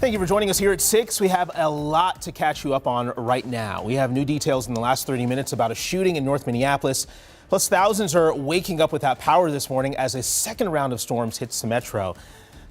Thank you for joining us here at 6. We have a lot to catch you up on right now. We have new details in the last 30 minutes about a shooting in North Minneapolis. Plus, thousands are waking up without power this morning as a second round of storms hits the metro.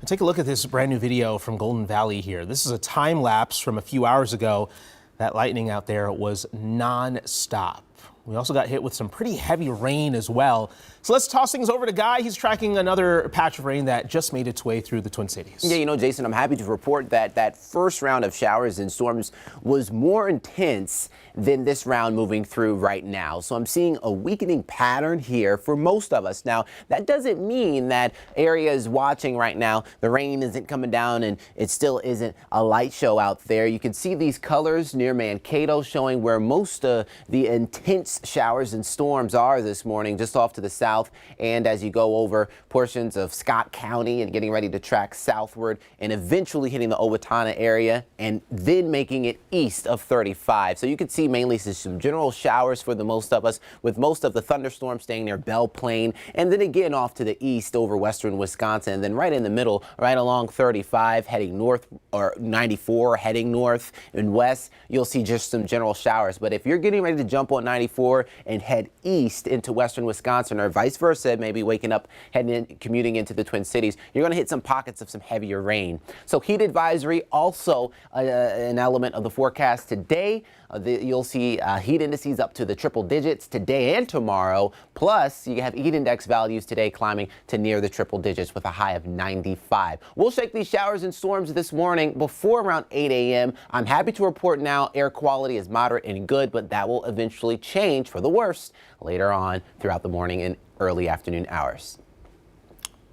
And take a look at this brand new video from Golden Valley here. This is a time lapse from a few hours ago. That lightning out there was non-stop. We also got hit with some pretty heavy rain as well. So let's toss things over to Guy. He's tracking another patch of rain that just made its way through the Twin Cities. Yeah, you know, Jason, I'm happy to report that that first round of showers and storms was more intense than this round moving through right now. So I'm seeing a weakening pattern here for most of us. Now, that doesn't mean that areas watching right now, the rain isn't coming down and it still isn't a light show out there. You can see these colors near Mankato showing where most of the intense showers and storms are this morning, just off to the south. And as you go over portions of Scott County and getting ready to track southward and eventually hitting the Owatonna area and then making it east of 35. So you can see mainly some general showers for the most of us, with most of the thunderstorms staying near Belle Plaine, and then again off to the east over western Wisconsin, and then right in the middle, right along 35 heading north, or 94 heading north and west, you'll see just some general showers. But if you're getting ready to jump on 94 and head east into western Wisconsin, or vice versa, maybe waking up, heading in, commuting into the Twin Cities, you're going to hit some pockets of some heavier rain. So heat advisory also an element of the forecast today. You'll see heat indices up to the triple digits today and tomorrow. Plus, you have heat index values today climbing to near the triple digits with a high of 95. We'll shake these showers and storms this morning before around 8 a.m. I'm happy to report now air quality is moderate and good, but that will eventually change for the worst later on throughout the morning and early afternoon hours.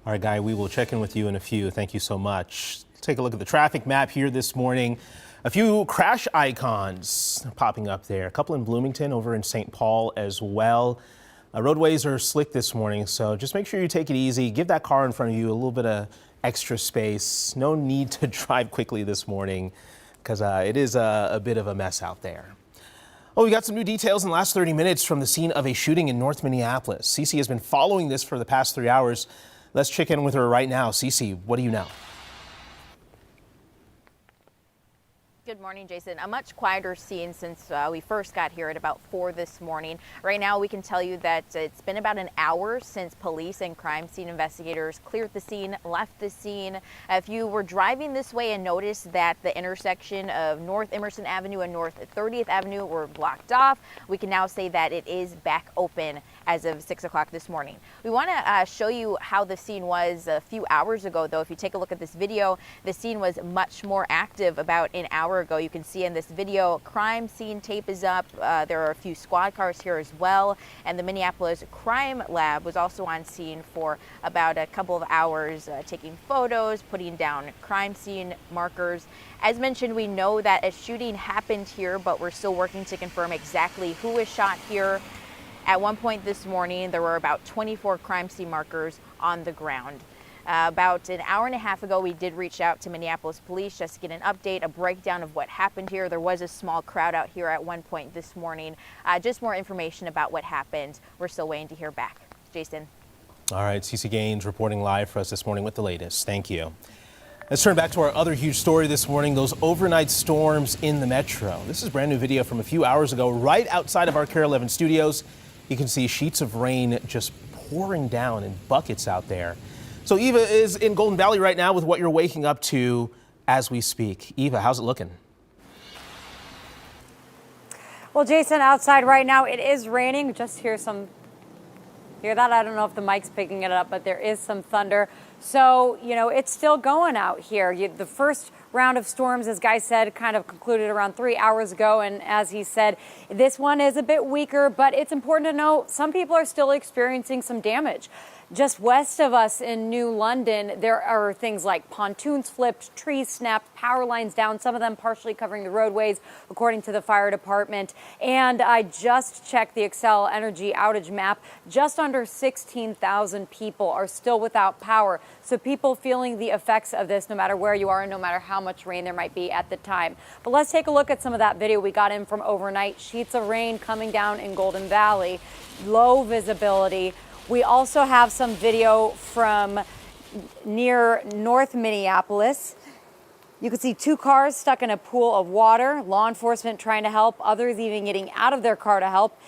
All right, Guy, we will check in with you in a few. Thank you so much. Take a look at the traffic map here this morning. A few crash icons popping up there. A couple in Bloomington, over in St. Paul as well. Roadways are slick this morning, so just make sure you take it easy. Give that car in front of you a little bit of extra space. No need to drive quickly this morning because it is a bit of a mess out there. Oh, we got some new details in the last 30 minutes from the scene of a shooting in North Minneapolis. Cece has been following this for the past 3 hours. Let's check in with her right now. Cece, what do you know? Good morning, Jason. A much quieter scene since we first got here at about 4 this morning. Right now, we can tell you that it's been about an hour since police and crime scene investigators cleared the scene, left the scene. If you were driving this way and noticed that the intersection of North Emerson Avenue and North 30th Avenue were blocked off, we can now say that it is back open as of 6 o'clock this morning. We want to show you how the scene was a few hours ago, though. If you take a look at this video, the scene was much more active about an hour ago. You can see in this video, crime scene tape is up. There are a few squad cars here as well. And the Minneapolis Crime Lab was also on scene for about a couple of hours, taking photos, putting down crime scene markers. As mentioned, we know that a shooting happened here, but we're still working to confirm exactly who was shot here. At one point this morning, there were about 24 crime scene markers on the ground. About an hour and a half ago, we did reach out to Minneapolis police just to get an update, a breakdown of what happened here. There was a small crowd out here at one point this morning. Just more information about what happened. We're still waiting to hear back. Jason. All right, Cece Gaines reporting live for us this morning with the latest. Thank you. Let's turn back to our other huge story this morning, those overnight storms in the metro. This is brand new video from a few hours ago, right outside of our KARE 11 studios. You can see sheets of rain just pouring down in buckets out there. So Eva is in Golden Valley right now with what you're waking up to as we speak. Eva, how's it looking? Well, Jason, outside right now, it is raining. Just hear that? I don't know if the mic's picking it up, but there is some thunder. So, you know, it's still going out here. The first round of storms, as Guy said, kind of concluded around 3 hours ago. And as he said, this one is a bit weaker, but it's important to know some people are still experiencing some damage. Just west of us in New London, there are things like pontoons flipped, trees snapped, power lines down, some of them partially covering the roadways, according to the fire department. And I just checked the Xcel Energy outage map. Just under 16,000 people are still without power. So people feeling the effects of this no matter where you are and no matter how much rain there might be at the time. But let's take a look at some of that video we got in from overnight. Sheets of rain coming down in Golden Valley, low visibility. We also have some video from near North Minneapolis. You could see 2 cars stuck in a pool of water, law enforcement trying to help, others even getting out of their car to help.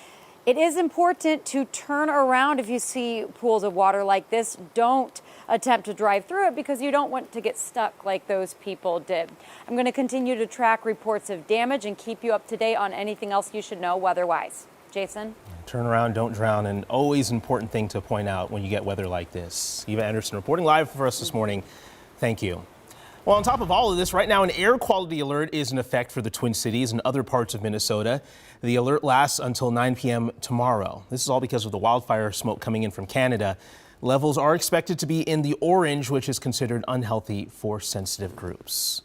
It is important to turn around if you see pools of water like this. Don't attempt to drive through it because you don't want to get stuck like those people did. I'm going to continue to track reports of damage and keep you up to date on anything else you should know weather-wise. Jason? Turn around, don't drown, and always an important thing to point out when you get weather like this. Eva Anderson reporting live for us this morning. Thank you. Well, on top of all of this, right now an air quality alert is in effect for the Twin Cities and other parts of Minnesota. The alert lasts until 9 p.m. tomorrow. This is all because of the wildfire smoke coming in from Canada. Levels are expected to be in the orange, which is considered unhealthy for sensitive groups.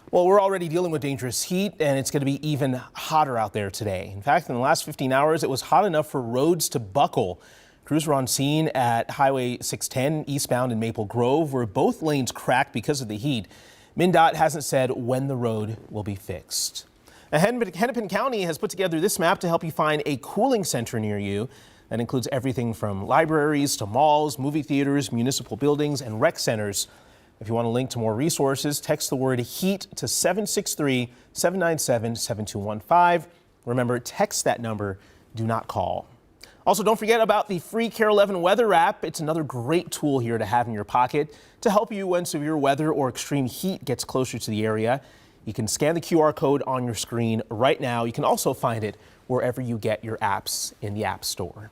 Well, we're already dealing with dangerous heat, and it's going to be even hotter out there today. In fact, in the last 15 hours, it was hot enough for roads to buckle. Crews were on scene at Highway 610 eastbound in Maple Grove, where both lanes cracked because of the heat. MnDOT hasn't said when the road will be fixed. Hennepin County has put together this map to help you find a cooling center near you. That includes everything from libraries to malls, movie theaters, municipal buildings, and rec centers. If you want a link to more resources, text the word HEAT to 763-797-7215. Remember, text that number, do not call. Also, don't forget about the free KARE 11 weather app. It's another great tool here to have in your pocket to help you when severe weather or extreme heat gets closer to the area. You can scan the QR code on your screen right now. You can also find it wherever you get your apps in the App Store.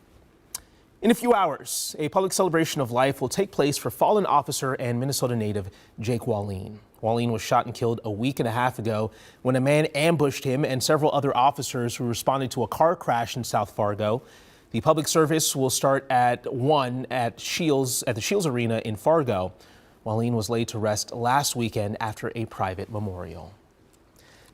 In a few hours, a public celebration of life will take place for fallen officer and Minnesota native Jake Wallin. Wallin was shot and killed a week and a half ago when a man ambushed him and several other officers who responded to a car crash in South Fargo. The public service will start at 1 at the Shields Arena in Fargo. Wallin was laid to rest last weekend after a private memorial.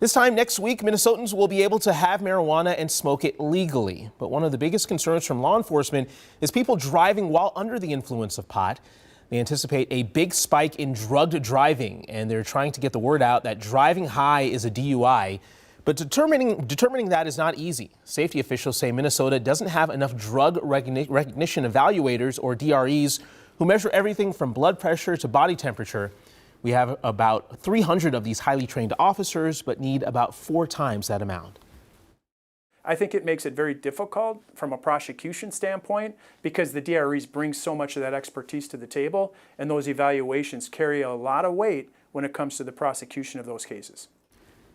This time next week, Minnesotans will be able to have marijuana and smoke it legally. But one of the biggest concerns from law enforcement is people driving while under the influence of pot. They anticipate a big spike in drugged driving, and they're trying to get the word out that driving high is a DUI. But determining that is not easy. Safety officials say Minnesota doesn't have enough drug recognition evaluators, or DREs, who measure everything from blood pressure to body temperature. We have about 300 of these highly trained officers, but need about 4 times that amount. I think it makes it very difficult from a prosecution standpoint because the DREs bring so much of that expertise to the table, and those evaluations carry a lot of weight when it comes to the prosecution of those cases.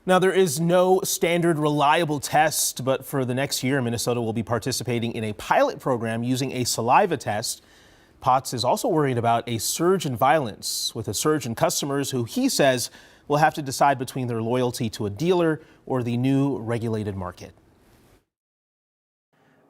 Now, there is no standard reliable test, but for the next year, Minnesota will be participating in a pilot program using a saliva test. Potts is also worried about a surge in violence, with a surge in customers who he says will have to decide between their loyalty to a dealer or the new regulated market.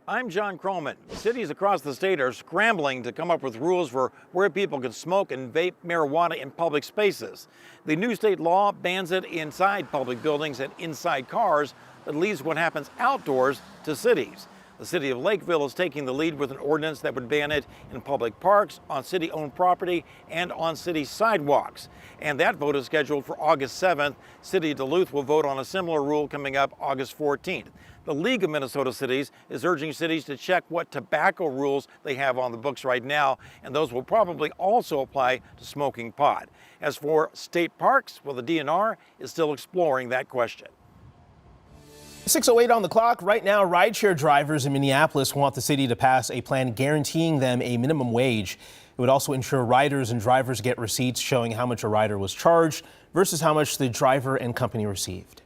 I'm John Croman. Cities across the state are scrambling to come up with rules for where people can smoke and vape marijuana in public spaces. The new state law bans it inside public buildings and inside cars, but leaves what happens outdoors to cities. The city of Lakeville is taking the lead with an ordinance that would ban it in public parks, on city-owned property, and on city sidewalks. And that vote is scheduled for August 7th. City of Duluth will vote on a similar rule coming up August 14th. The League of Minnesota Cities is urging cities to check what tobacco rules they have on the books right now, and those will probably also apply to smoking pot. As for state parks, well, the DNR is still exploring that question. 6:08 on the clock. Right now, rideshare drivers in Minneapolis want the city to pass a plan guaranteeing them a minimum wage. It would also ensure riders and drivers get receipts showing how much a rider was charged versus how much the driver and company received.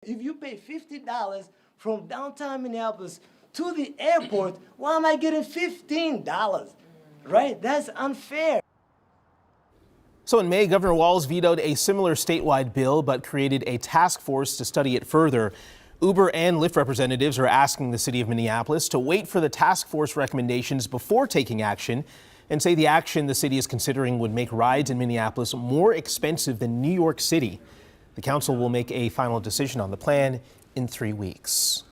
If you pay $50 from downtown Minneapolis to the airport, why am I getting $15? Right? That's unfair. So in May, Governor Walz vetoed a similar statewide bill, but created a task force to study it further. Uber and Lyft representatives are asking the city of Minneapolis to wait for the task force recommendations before taking action, and say the action the city is considering would make rides in Minneapolis more expensive than New York City. The council will make a final decision on the plan in 3 weeks.